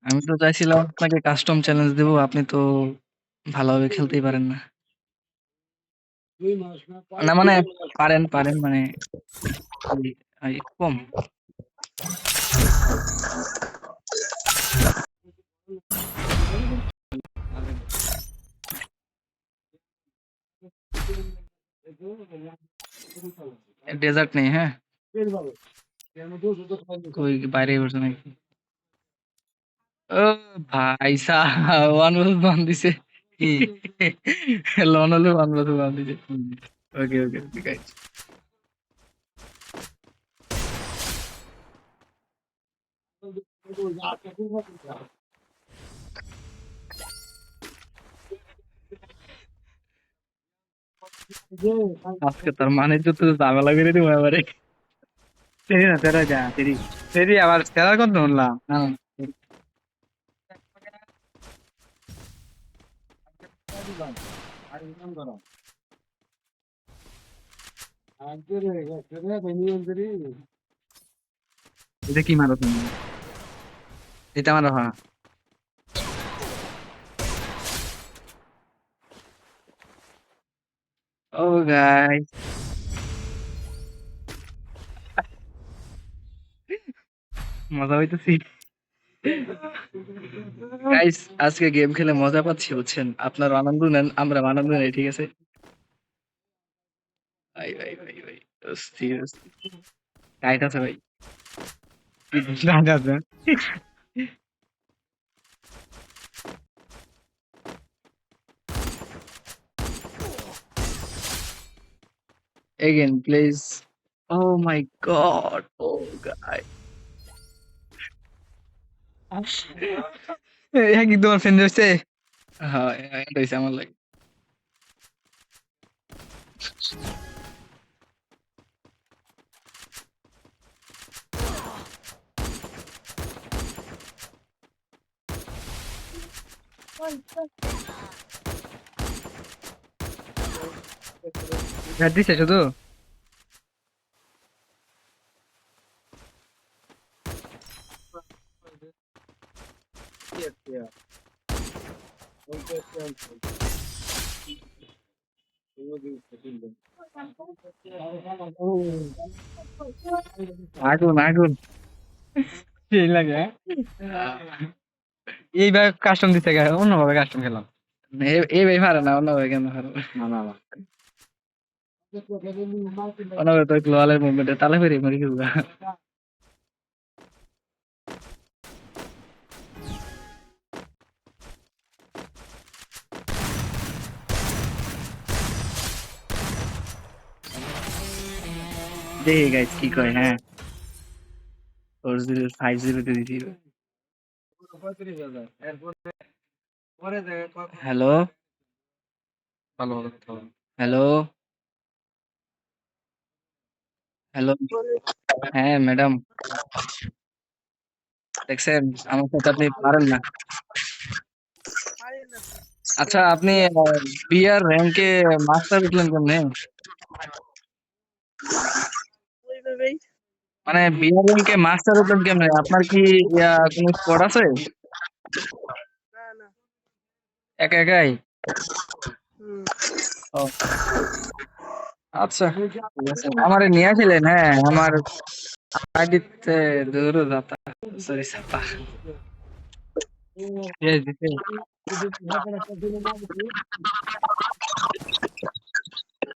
আমি তো চাইছিলাম আপনাকে কাস্টম চ্যালেঞ্জ দেব। আপনি তো ভালোভাবে খেলতেই পারেন না। না মানে পারেন মানে এই কম। ডেজার্ট নেই, হ্যাঁ? কই বাইরে বসে নাকি? ও ভাই সাহাব 1 vs 1 দিছে। লন হলে 1 vs 1 দিছে। ওকে, গাইস। আজকে তার মানে যত ঝামেলা করে দিব এবারে। তেরি না তেরা যা তেরি তেরি আবার তেরার কথা শুনলাম। না, এটা কি মারো তুমি? এটা মারো হ্যাঁ। ও গাইস, মজা হইতেছি। গাইস আজকে গেম খেলে মজা পাচ্ছি বুঝছেন। আপনার আনন্দ নেন, আমরা আনন্দ নেই, ঠিক আছে? ভাই অস্থির। টাইট আছে ভাই। আচ্ছা আচ্ছা। Again, please. Oh my god. Oh god. হ্যাঁ কি তোমার ফ্রেন্ড হচ্ছে? হ্যাঁ, এটা হইছে আমার লাগে। হ্যাঁ দিছে শুধু। আগুন সেই লাগে হ্যাঁ? এইবার কাস্টম দিতে গেছে অন্যভাবে কাস্টম খেলাম। এই ভাই পারে না, অন্য ভাই কেন পারে? না না না অন্য ভাই তো গ্লোয়ালের মুভমেন্টে তালে ফেরি মরি গেল। দেখি গাইস কি কয়, হ্যাঁ 4050 তে দিছি। হ্যালো ভালো ভালো কথা বলো। হ্যালো হ্যালো, হ্যাঁ ম্যাডাম, দেখছেন আমার সাথে আপনি পারেন না। আচ্ছা আপনি বিআর র্যাঙ্কে মাস্টার উঠলেন কেমনে? মানে বিআর র্যাঙ্কে মাস্টার উঠলেন কেমনে? আপনার কি কোনো স্কোয়াড আছে? একা একাই? ও আচ্ছা, ঠিক আছে আমারে নিয়ে আসিলেন, হ্যাঁ আমার আইডিতে দূর যাতা, সরি সাতা। Yes, দিছে।